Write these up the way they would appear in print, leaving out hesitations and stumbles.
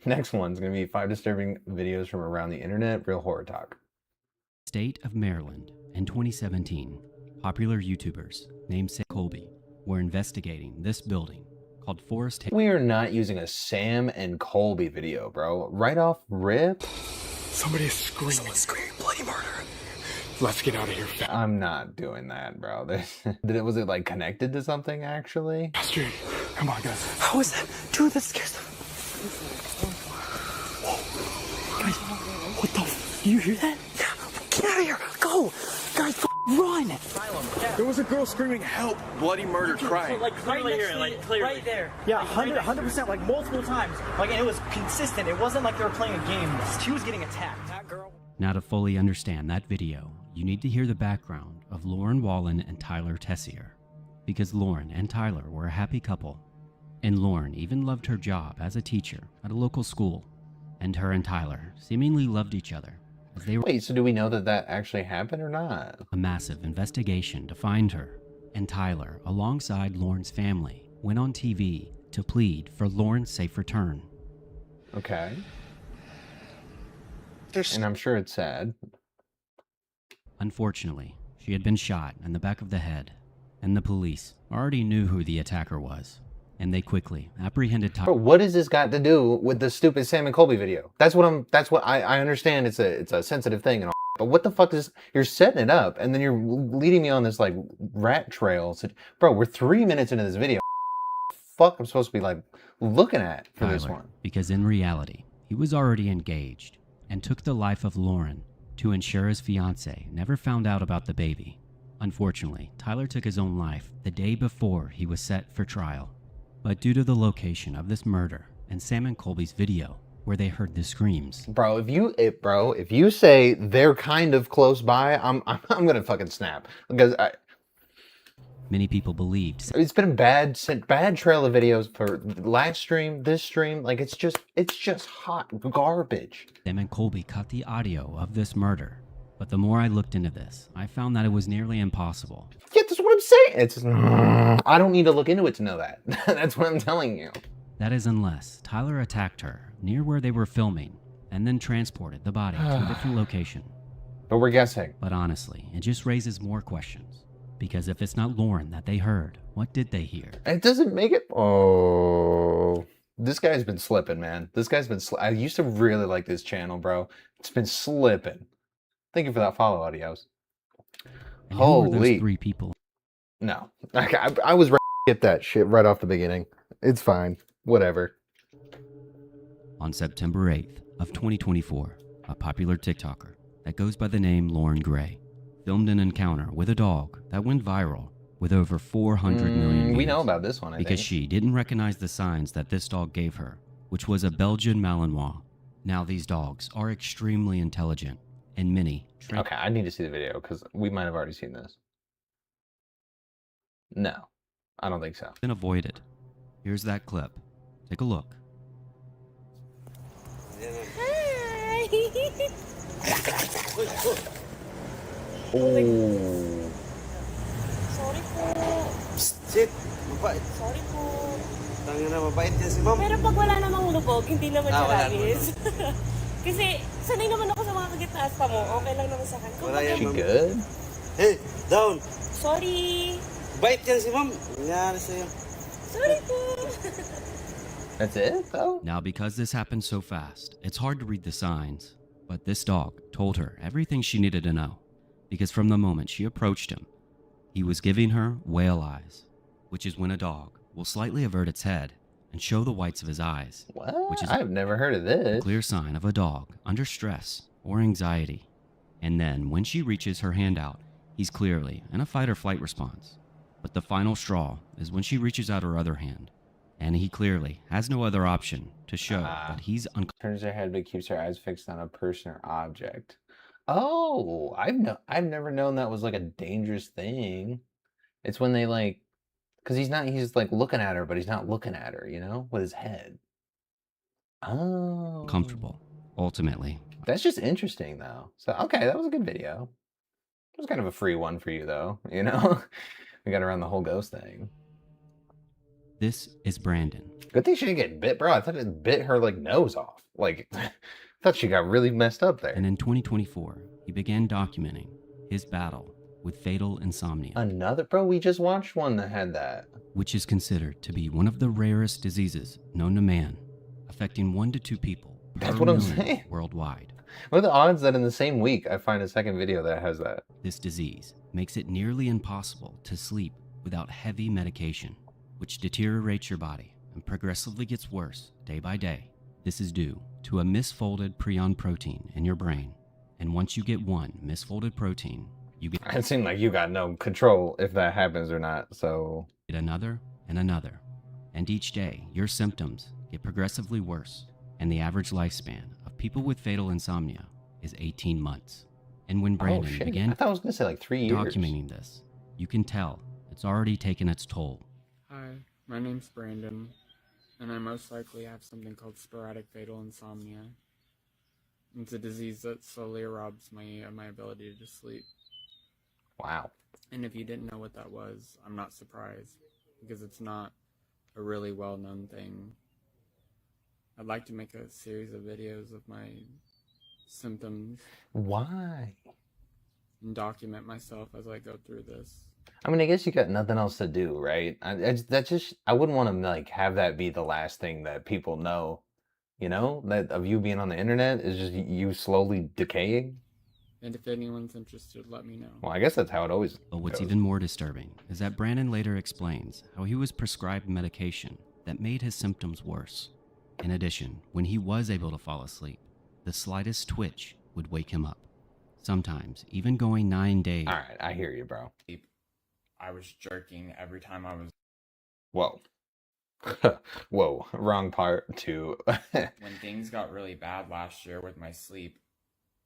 Next one's gonna be 5 disturbing videos from around the internet, real horror talk. State of Maryland in 2017, popular YouTubers named Sam Colby were investigating this building called Forest Hill. We are not using a Sam and Colby video, bro. Right off rip. Somebody is screaming. Someone's screaming bloody murder. Let's get out of here fast. I'm not doing that, bro. Was it like connected to something actually? Street. Come on, guys. How is that? Dude, that scares them. Guys, what the you hear that? Yeah, get out of here. Go. Guys, run. There was a girl screaming, help, bloody murder, crying. Like clearly here, like clearly. Right there. Yeah, 100%, like multiple times. Like, and it was consistent. It wasn't like they were playing a game. She was getting attacked. That girl. Now, to fully understand that video, you need to hear the background of Lauren Wallen and Tyler Tessier, because Lauren and Tyler were a happy couple, and Lauren even loved her job as a teacher at a local school, and her and Tyler seemingly loved each other as they were. Wait, so do we know that that actually happened or not? A massive investigation to find her, and Tyler, alongside Lauren's family, went on TV to plead for Lauren's safe return. Okay. And I'm sure it's sad. Unfortunately, she had been shot in the back of the head, and the police already knew who the attacker was, and they quickly apprehended Tyler. But what does this got to do with the stupid Sam and Colby video? That's what I understand. It's a sensitive thing and all, but what the fuck is, you're setting it up and then you're leading me on this like rat trail. So, bro, we're 3 minutes into this video. Fuck, I'm supposed to be like looking at for this one. Because in reality, he was already engaged and took the life of Lauren to ensure his fiancée never found out about the baby. Unfortunately, Tyler took his own life the day before he was set for trial. But due to the location of this murder and Sam and Colby's video where they heard the screams. Bro, if you say they're kind of close by, I'm gonna fucking snap, because many people believed it's been a bad trail of videos for last stream, this stream. Like it's just hot garbage. Sam and Colby cut the audio of this murder, but the more I looked into this, I found that it was nearly impossible. Yeah, that's what I'm saying. It's I don't need to look into it to know that. That's what I'm telling you. That is unless Tyler attacked her near where they were filming and then transported the body to a different location. But we're guessing. But honestly, it just raises more questions. Because if it's not Lauren that they heard, what did they hear? It doesn't make it. Oh, this guy's been slipping, man. This guy's been. I used to really like this channel, bro. It's been slipping. Thank you for that follow, Adios. And who were those Holy. 3 people? No, I was ready to skip that shit right off the beginning. It's fine. Whatever. On September 8th of 2024, a popular TikToker that goes by the name Lauren Gray filmed an encounter with a dog that went viral with over 400 million views. We know about this one, I because think. she didn't recognize the signs that this dog gave her, which was a Belgian Malinois. Now these dogs are extremely intelligent, and many... Okay, I need to see the video because we might have already seen this. No, I don't think so. ...and avoided. Here's that clip. Take a look. Hi! Oh. Sorry po. Sit. Mabait. Sorry po. Tangina na mabait yan si ma'am. Pero pag wala namang lubog, hindi naman siya wala rabies. Kasi sanay naman ako sa mga kagitaas pa mo. Okay lang naman sa akin. Wala yan, She ma'am. good? Hey, down. Sorry. Bait yan si ma'am. Nangyari sa'yo. Sorry po. That's it, though? Now, because this happened so fast, it's hard to read the signs. But this dog told her everything she needed to know. Because from the moment she approached him, he was giving her whale eyes, which is when a dog will slightly avert its head and show the whites of his eyes. What? Which is I've never heard of a this. clear sign of a dog under stress or anxiety. And then when she reaches her hand out, he's clearly in a fight or flight response. But the final straw is when she reaches out her other hand, and he clearly has no other option to show that he's Turns her head but keeps her eyes fixed on a person or object. Oh, I've never known that was like a dangerous thing. It's when they like, because he's like looking at her, but he's not looking at her, you know, with his head. Oh. uncomfortable, ultimately. That's just interesting though. So, okay, that was a good video. It was kind of a free one for you though, you know? We got around the whole ghost thing. This is Brandon. Good thing she didn't get bit, bro. I thought it bit her like nose off. Like, I thought she got really messed up there. And in 2024, he began documenting his battle with fatal insomnia. Another, bro, we just watched one that had that. Which is considered to be one of the rarest diseases known to man, affecting 1 to 2 people That's per what I'm million saying. worldwide. What are the odds that in the same week I find a second video that has that? This disease makes it nearly impossible to sleep without heavy medication, which deteriorates your body and progressively gets worse day by day. This is due to a misfolded prion protein in your brain, and once you get one misfolded protein, you get It seemed like you got no control if that happens or not, so... another and another, and each day your symptoms get progressively worse, and the average lifespan of people with fatal insomnia is 18 months. And when Brandon oh, shit. began I thought I was gonna say like 3 years. documenting this, you can tell it's already taken its toll. Hi, my name's Brandon, and I most likely have something called sporadic fatal insomnia. It's a disease that slowly robs me of my ability to sleep. Wow. And if you didn't know what that was, I'm not surprised, because it's not a really well-known thing. I'd like to make a series of videos of my symptoms Why? and document myself as I go through this. I mean, I guess you got nothing else to do, right? I wouldn't want to like have that be the last thing that people know, you know, that of you being on the internet is just you slowly decaying. And if anyone's interested, let me know. Well, I guess that's how it always But what's goes. even more disturbing is that Brandon later explains how he was prescribed medication that made his symptoms worse. In addition, when he was able to fall asleep, the slightest twitch would wake him up. Sometimes even going 9 days. All right, I hear you, bro. I was jerking every time I was... Whoa. Whoa, wrong part to... When things got really bad last year with my sleep,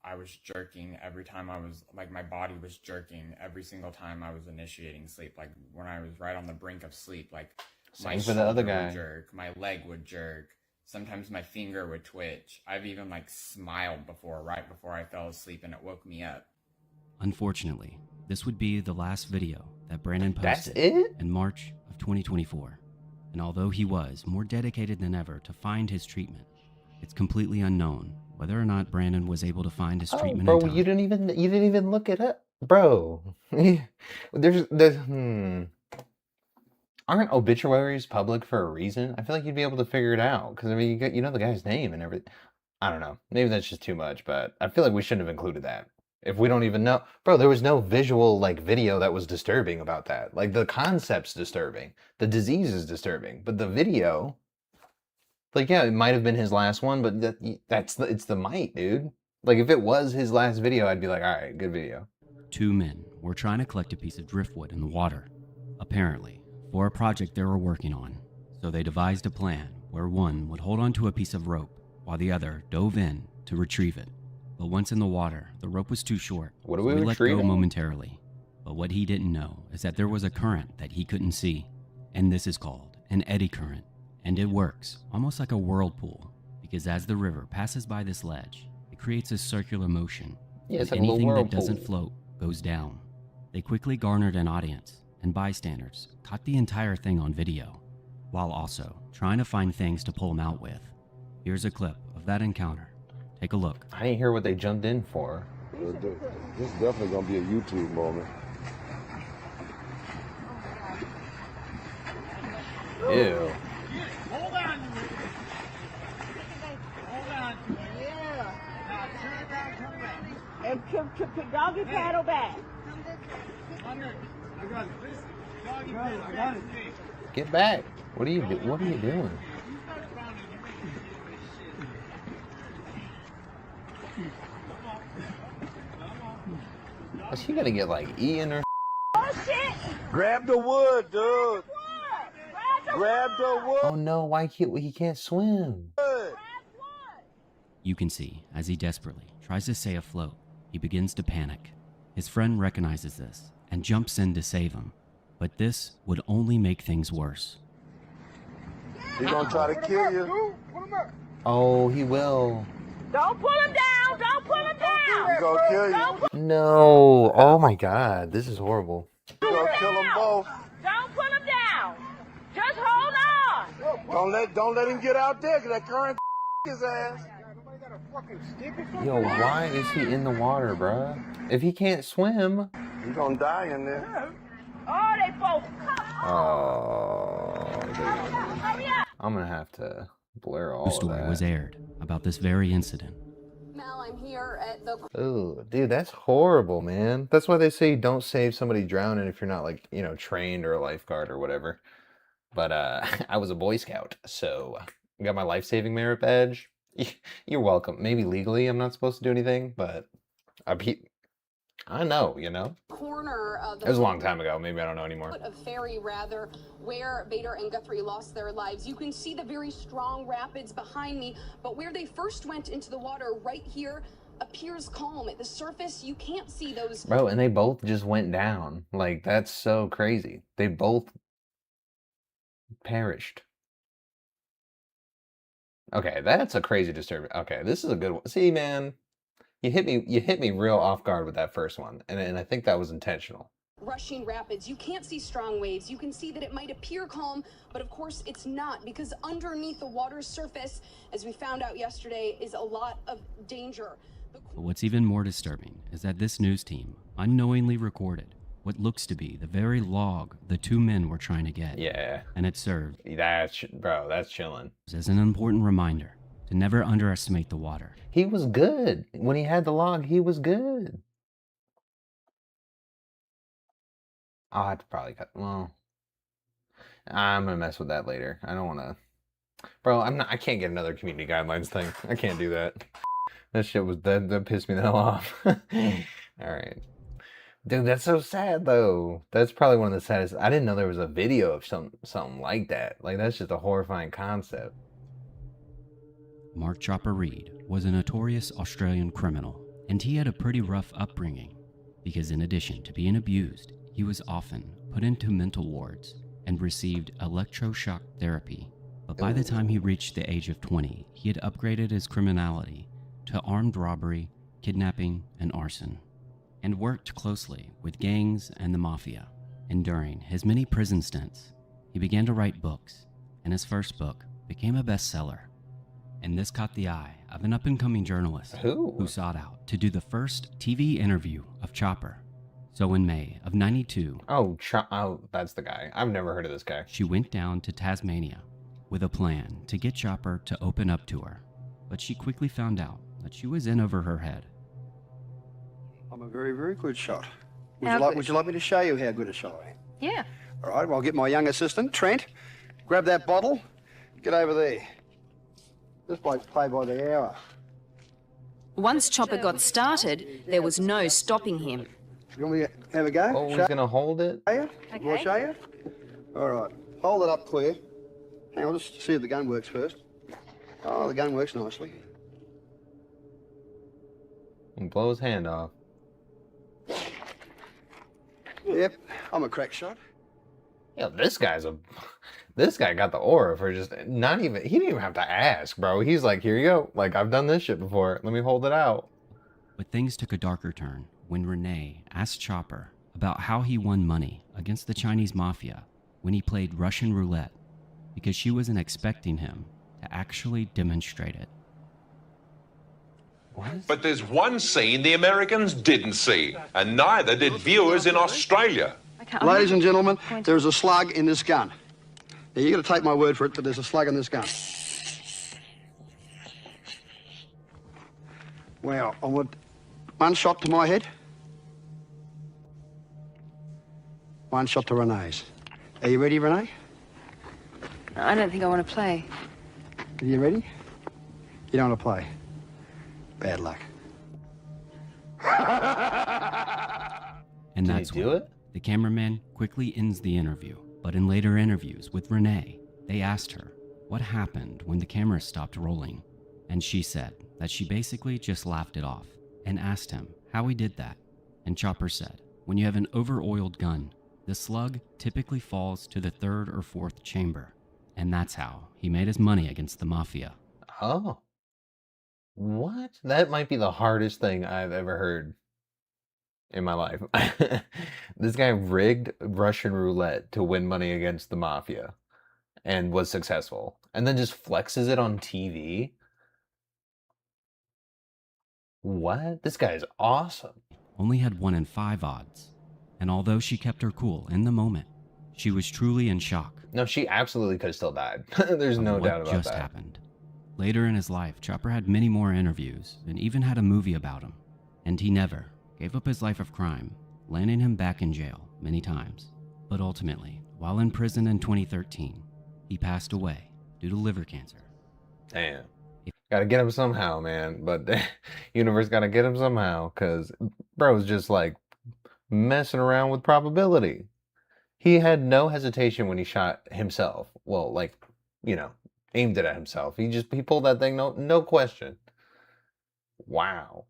I was jerking every time I was... Like, my body was jerking every single time I was initiating sleep. Like, when I was right on the brink of sleep, like... Same for the other shoulder guy. would jerk, my leg would jerk. Sometimes my finger would twitch. I've even, like, smiled before, right before I fell asleep, and it woke me up. Unfortunately, this would be the last video that Brandon That's posted it? in March of 2024. And although he was more dedicated than ever to find his treatment, it's completely unknown whether or not Brandon was able to find his treatment bro, in time. you didn't even look it up, bro. Aren't obituaries public for a reason? I feel like you'd be able to figure it out because I mean, you know the guy's name and everything. I don't know. Maybe that's just too much, but I feel like we shouldn't have included that. If we don't even know, bro, there was no visual like video that was disturbing about that. Like the concept's disturbing, the disease is disturbing, but the video, like yeah, it might have been his last one, but it's the might, dude. Like if it was his last video, I'd be like, all right, good video. 2 men were trying to collect a piece of driftwood in the water, apparently for a project they were working on. So they devised a plan where one would hold onto a piece of rope while the other dove in to retrieve it. But once in the water, the rope was too short, What are so we he let go retrieving? momentarily. But what he didn't know is that there was a current that he couldn't see, and this is called an eddy current. And it works almost like a whirlpool, because as the river passes by this ledge, it creates a circular motion. Yeah, it's and like a little anything that whirlpool. doesn't float goes down. They quickly garnered an audience, and bystanders caught the entire thing on video, while also trying to find things to pull him out with. Here's a clip of that encounter. Take a look. I didn't hear what they jumped in for. This is definitely gonna be a YouTube moment. Ew. Hold on to it. Hold on to it. Yeah. Now turn it around, turn around. And doggy paddle back. Under. I got it. Listen. Doggy paddle. I got it. Get back. What are you doing? You start pounding your Is he gonna get like Ian or? Oh shit! Grab the wood, dude. Grab the wood. Oh no! Why can't he can't swim? You can see, as he desperately tries to stay afloat, he begins to panic. His friend recognizes this and jumps in to save him. But this would only make things worse. He's gonna try to kill you. Oh, he will. Don't pull him down! Don't pull him down! He's gonna kill you. No! Oh my God! This is horrible. He's gonna kill them both. Don't pull him down! Just hold Don't let him get out there, 'cause that current his ass. Yo, why is he in the water, bruh? If he can't swim... He's gonna die in there. Oh, they both. Oh, dude. I'm gonna have to blur all The of story that. was aired about this very incident. Mel, I'm here at the... Oh, dude, that's horrible, man. That's why they say don't save somebody drowning if you're not, like, you know, trained or a lifeguard or whatever. But I was a Boy Scout, so I got my life-saving merit badge. You're welcome. Maybe legally I'm not supposed to do anything, but I know, you know. corner of the... It was a long time ago. Maybe I don't know anymore. ...of Ferry, rather, where Bader and Guthrie lost their lives. You can see the very strong rapids behind me, but where they first went into the water right here appears calm. At the surface, you can't see those... Bro, and they both just went down. Like, that's so crazy. They both perished. Okay, that's a crazy disturbing. Okay, this is a good one. See, man, you hit me real off guard with that first one, and I think that was intentional. rushing rapids. You can't see strong waves. You can see that it might appear calm, but of course it's not, because underneath the water's surface, as we found out yesterday, is a lot of danger. But what's even more disturbing is that this news team unknowingly recorded what looks to be the very log the two men were trying to get. Yeah. And it served that's chilling. as an important reminder to never underestimate the water. He was good. When he had the log, he was good. I'll have to probably cut. Well, I'm gonna mess with that later. I don't want to. Bro, I can't get another community guidelines thing. I can't do that. That shit was that pissed me the hell off. All right. Dude, that's so sad though. That's probably one of the saddest. I didn't know there was a video of something like that. Like, that's just a horrifying concept. Mark Chopper Reed was a notorious Australian criminal, and he had a pretty rough upbringing because in addition to being abused, he was often put into mental wards and received electroshock therapy. But by the time he reached the age of 20, he had upgraded his criminality to armed robbery, kidnapping, and arson, and worked closely with gangs and the mafia. And during his many prison stints, he began to write books, and his first book became a bestseller. And this caught the eye of an up-and-coming journalist who sought out to do the first TV interview of Chopper. So in May of '92, oh, that's the guy. I've never heard of this guy. She went down to Tasmania with a plan to get Chopper to open up to her, but she quickly found out that she was in over her head. I'm a very, very good shot. Would you like me to show you how good a shot I am? Yeah. All right, well, I'll get my young assistant, Trent. Grab that bottle. Get over there. This bloke's play by the hour. Once Chopper got started, there was no stopping him. You want me to have a go? Oh, he's gonna hold it? Show you? Okay. Want to show you? All right. Hold it up clear. Hang on, just see if the gun works first. Oh, the gun works nicely. And blow his hand off. Yep, I'm a crack shot. Yeah, this guy got the aura for just not even, he didn't even have to ask, bro. He's like, here you go. Like, I've done this shit before. Let me hold it out. But things took a darker turn when Renee asked Chopper about how he won money against the Chinese mafia when he played Russian roulette, because she wasn't expecting him to actually demonstrate it. But there's one scene the Americans didn't see, and neither did viewers in Australia. Ladies and gentlemen, there's a slug in this gun. Now, you got to take my word for it that there's a slug in this gun. Well, I want one shot to my head, one shot to Renee's. Are you ready, Renee? I don't think I want to play. Are you ready? You don't want to play. Bad luck. And Did that's he do when it? the cameraman quickly ends the interview. But in later interviews with Renee, they asked her what happened when the camera stopped rolling. And she said that she basically just laughed it off and asked him how he did that. And Chopper said, when you have an over-oiled gun, the slug typically falls to the third or fourth chamber. And that's how he made his money against the mafia. Oh. What? That might be the hardest thing I've ever heard in my life. This guy rigged Russian roulette to win money against the mafia and was successful. and then just flexes it on TV. What? This guy is awesome. Only had 1 in 5 odds. And although she kept her cool in the moment, she was truly in shock. No, she absolutely could have still died. There's no doubt about what just happened. Later in his life, Chopper had many more interviews and even had a movie about him. And he never gave up his life of crime, landing him back in jail many times. But ultimately, while in prison in 2013, he passed away due to liver cancer. Damn. Gotta get him somehow, man. But the universe gotta get him somehow, because bro's just like messing around with probability. He had no hesitation when he shot himself. Well, like, you know, aimed it at himself. He pulled that thing, no question. Wow.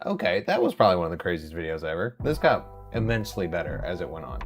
Okay, that was probably one of the craziest videos ever. This got immensely better as it went on.